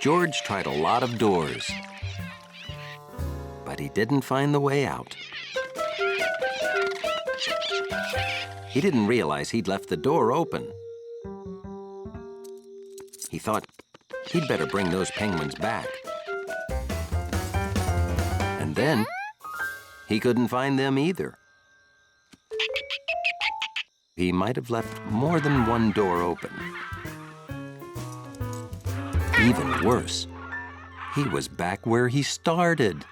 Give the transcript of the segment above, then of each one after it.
George tried a lot of doors, but he didn't find the way out. He didn't realize he'd left the door open. He thought he'd better bring those penguins back. And then he couldn't find them either. He might have left more than one door open. Even worse, he was back where he started.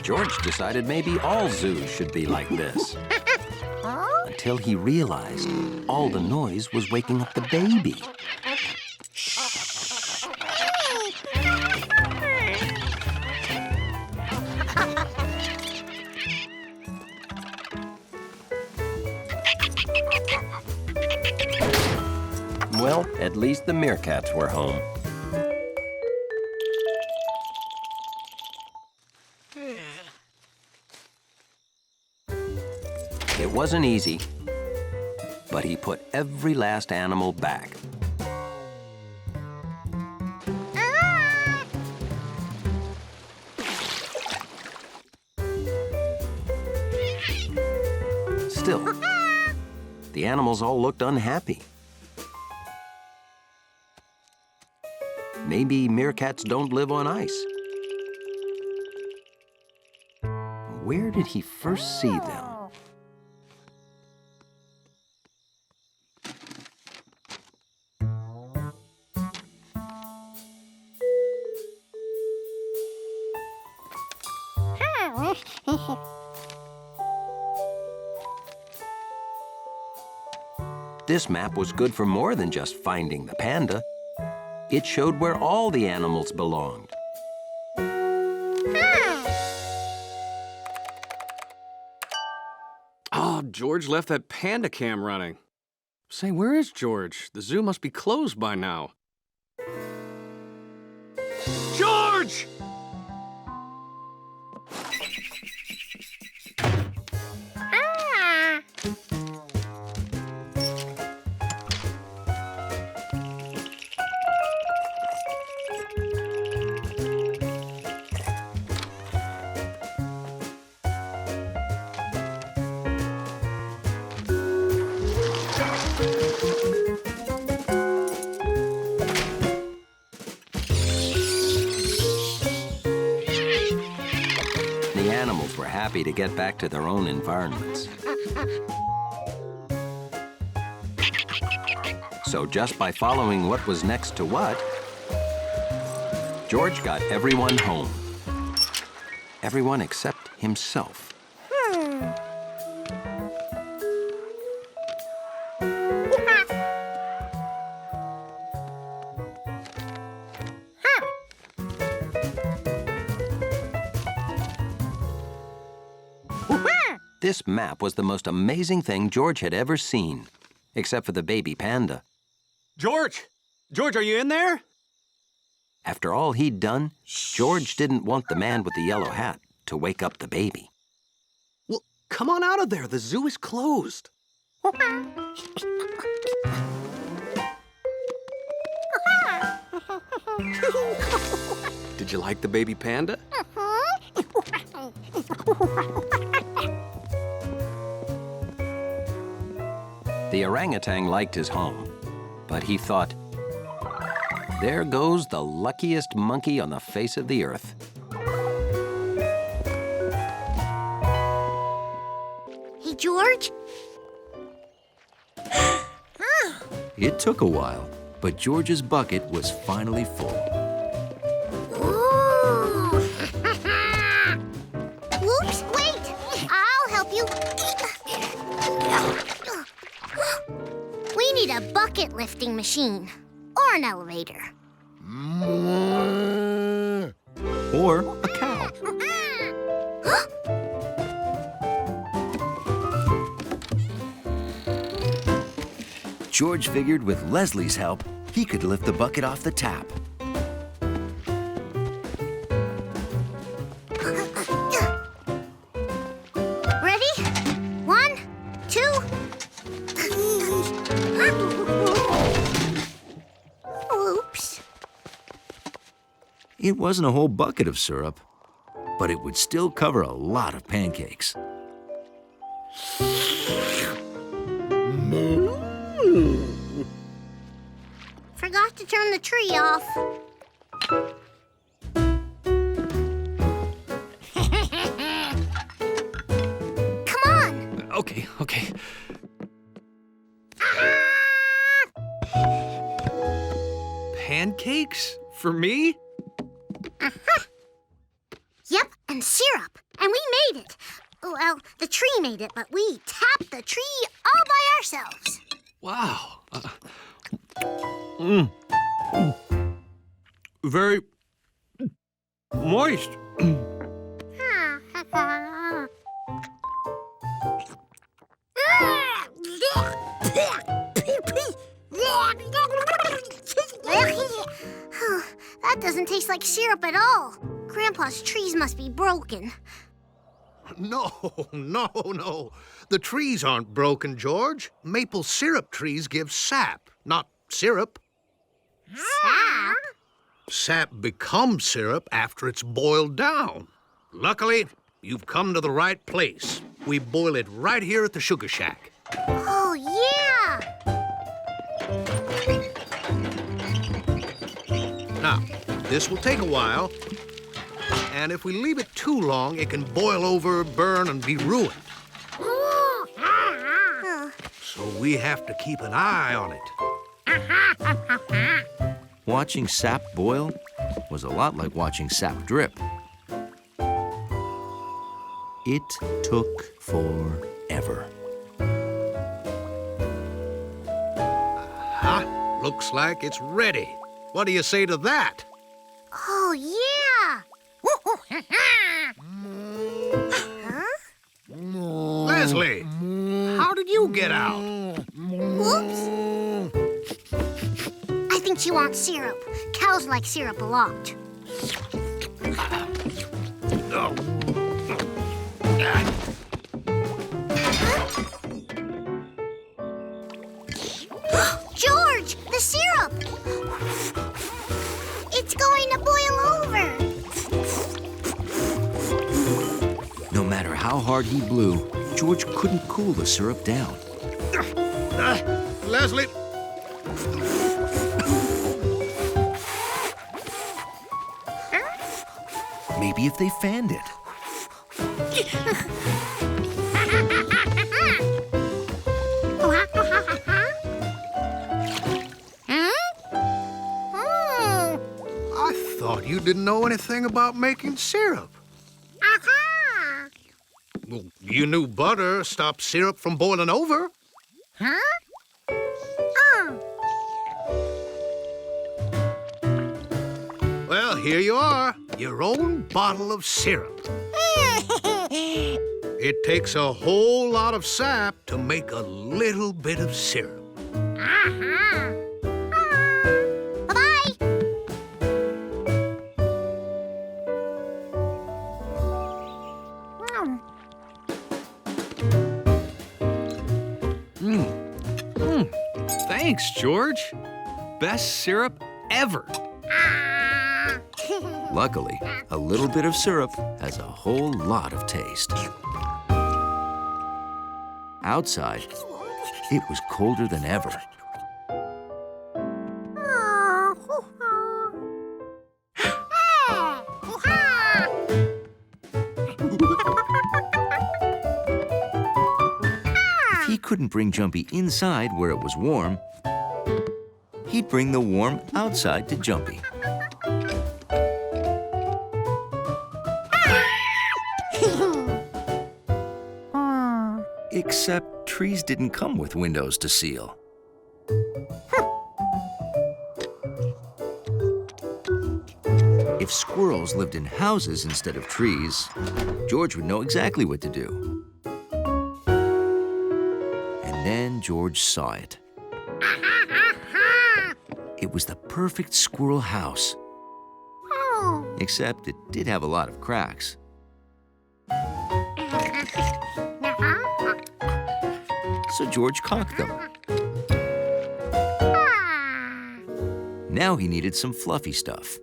George decided maybe all zoos should be like this. Until he realized all the noise was waking up the baby. Well, at least the meerkats were home. It wasn't easy, but he put every last animal back. Still, the animals all looked unhappy. Maybe meerkats don't live on ice. Where did he first see them? This map was good for more than just finding the panda. It showed where all the animals belonged. Oh, George left that panda cam running. Say, where is George? The zoo must be closed by now. George! The animals were happy to get back to their own environments. So just by following what was next to what, George got everyone home. Everyone except himself. This map was the most amazing thing George had ever seen, except for the baby panda. George! George, are you in there? After all he'd done, George didn't want the man with the yellow hat to wake up the baby. Well, come on out of there. The zoo is closed. Did you like the baby panda? The orangutan liked his home, but he thought, there goes the luckiest monkey on the face of the earth. Hey, George? It took a while, but George's bucket was finally full. Ooh. Whoops, wait! I'll help you. We need a bucket lifting machine or an elevator. or a cow. George figured with Leslie's help, he could lift the bucket off the tap. Ready? 1, 2. Oops. It wasn't a whole bucket of syrup, but it would still cover a lot of pancakes. Forgot to turn the tree off. Come on. Okay. Pancakes? For me? Yep, and syrup. And we made it. Well, the tree made it, but we tapped the tree all by ourselves. Wow. Very moist. That doesn't taste like syrup at all. Grandpa's trees must be broken. No. The trees aren't broken, George. Maple syrup trees give sap, not syrup. Sap? Sap becomes syrup after it's boiled down. Luckily, you've come to the right place. We boil it right here at the sugar shack. Oh, yeah! Now, this will take a while, and if we leave it too long, it can boil over, burn, and be ruined. So we have to keep an eye on it. Watching sap boil was a lot like watching sap drip. It took forever. Looks like it's ready. What do you say to that? Oh, yeah! Leslie, how did you get out? Whoops! I think she wants syrup. Cows like syrup a lot. George, the syrup! It's going to boil over. No matter how hard he blew, George couldn't cool the syrup down. Leslie. Maybe if they fanned it. I thought you didn't know anything about making syrup. Well, you knew butter stops syrup from boiling over. Well, here you are, your own bottle of syrup. It takes a whole lot of sap to make a little bit of syrup. Bye-bye. Thanks, George. Best syrup ever. Luckily, a little bit of syrup has a whole lot of taste. Outside, it was colder than ever. If he couldn't bring Jumpy inside where it was warm, he'd bring the warm outside to Jumpy. Except trees didn't come with windows to seal. If squirrels lived in houses instead of trees, George would know exactly what to do. And then George saw it. It was the perfect squirrel house, except it did have a lot of cracks. So George caulked them. Now he needed some fluffy stuff.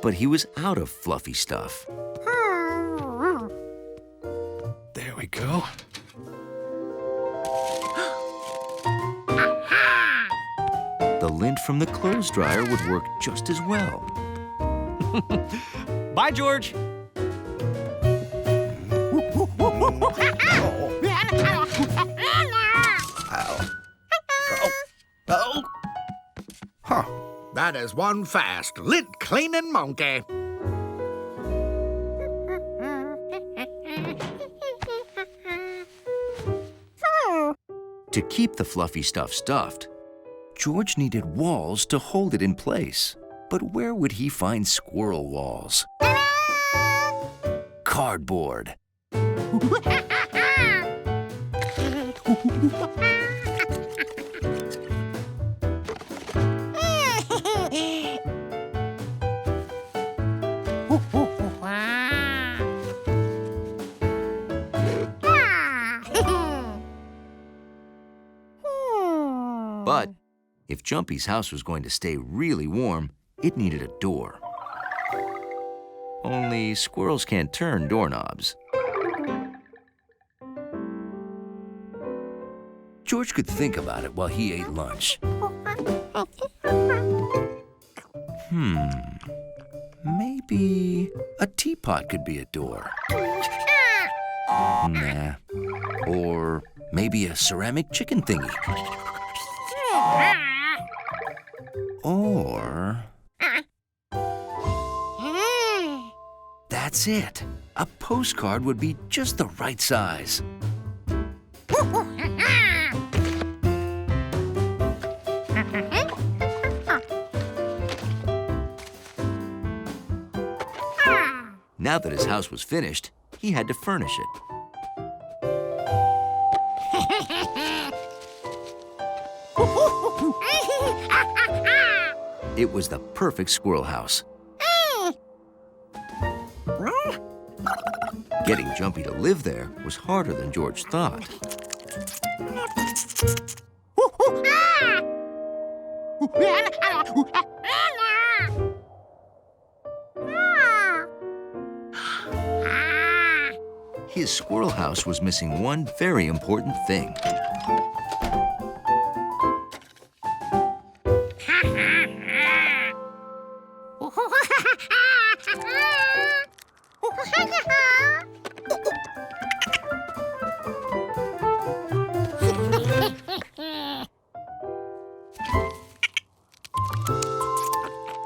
But he was out of fluffy stuff. There we go. The lint from the clothes dryer would work just as well. Bye, George. Huh. That is one fast lint-cleaning monkey. To keep the fluffy stuff stuffed, George needed walls to hold it in place. But where would he find squirrel walls? Cardboard. But if Jumpy's house was going to stay really warm, it needed a door. Only squirrels can't turn doorknobs. George could think about it while he ate lunch. Maybe a teapot could be a door. Nah. Or maybe a ceramic chicken thingy. Or... That's it. A postcard would be just the right size. Now that his house was finished, he had to furnish it. It was the perfect squirrel house. Getting Jumpy to live there was harder than George thought. His squirrel house was missing one very important thing.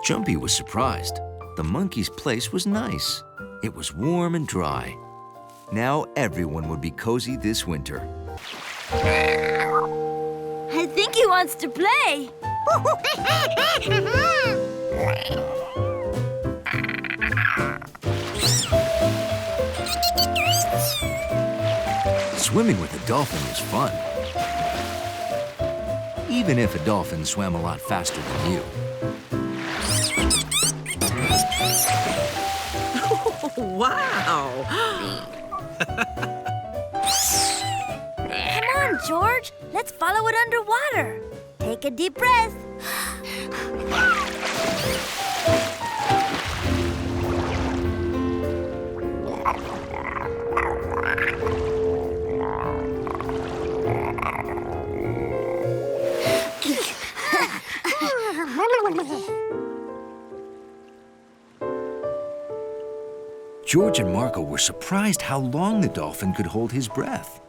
Jumpy was surprised. The monkey's place was nice. It was warm and dry. Now everyone would be cozy this winter. I think he wants to play. Swimming with a dolphin was fun. Even if a dolphin swam a lot faster than you. Wow! Come on, George. Let's follow it underwater. Take a deep breath. George and Marco were surprised how long the dolphin could hold his breath.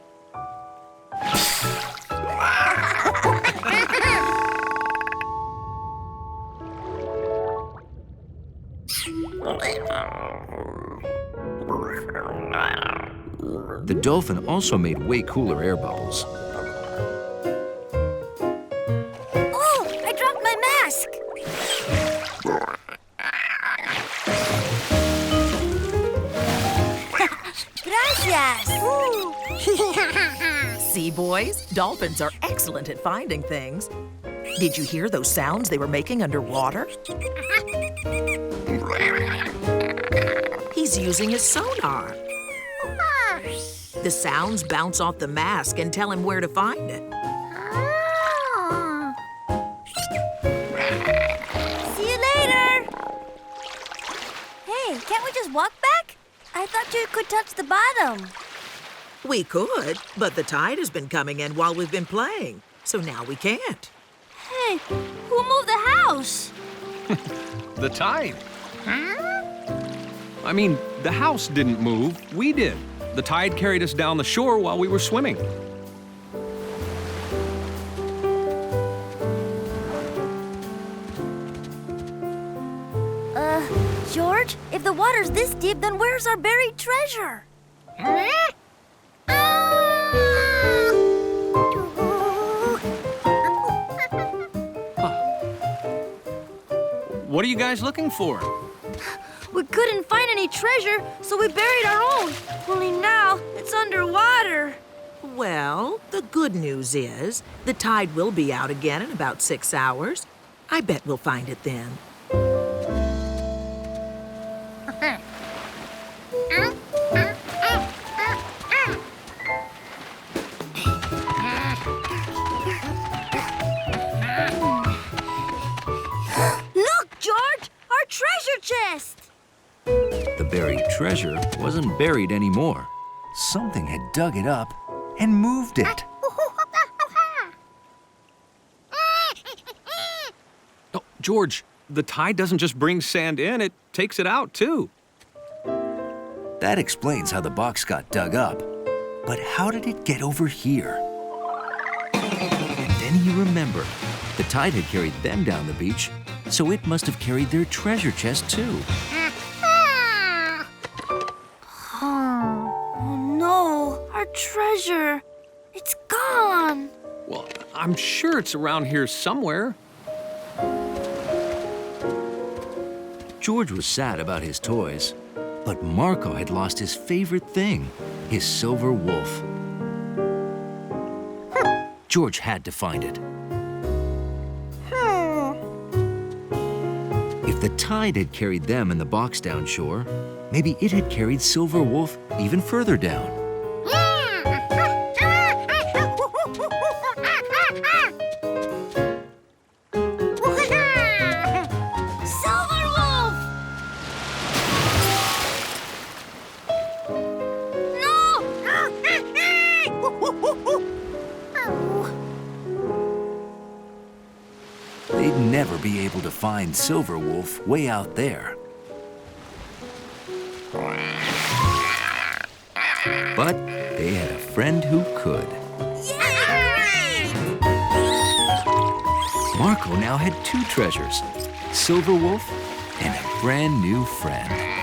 The dolphin also made way cooler air bubbles. boys. Dolphins are excellent at finding things. Did you hear those sounds they were making underwater? He's using his sonar. The sounds bounce off the mask and tell him where to find it. See you later. Hey, can't we just walk back? I thought you could touch the bottom. We could, but the tide has been coming in while we've been playing, so now we can't. Hey, who moved the house? The tide. I mean, the house didn't move. We did. The tide carried us down the shore while we were swimming. George, if the water's this deep, then where's our buried treasure? What are you guys looking for? We couldn't find any treasure, so we buried our own. Only now, it's underwater. Well, the good news is the tide will be out again in about 6 hours. I bet we'll find it then. Look, George! Our treasure chest! The buried treasure wasn't buried anymore. Something had dug it up and moved it. Oh, George, the tide doesn't just bring sand in, it takes it out, too. That explains how the box got dug up. But how did it get over here? Then he remembered. The tide had carried them down the beach, so it must have carried their treasure chest too. Oh no, our treasure. It's gone. Well, I'm sure it's around here somewhere. George was sad about his toys, but Marco had lost his favorite thing, his silver wolf. George had to find it. If the tide had carried them and the box down shore, maybe it had carried Silver Wolf even further down. Silver Wolf! They'd never be able to find Silver Wolf way out there. But they had a friend who could. Marco now had two treasures, Silver Wolf and a brand new friend.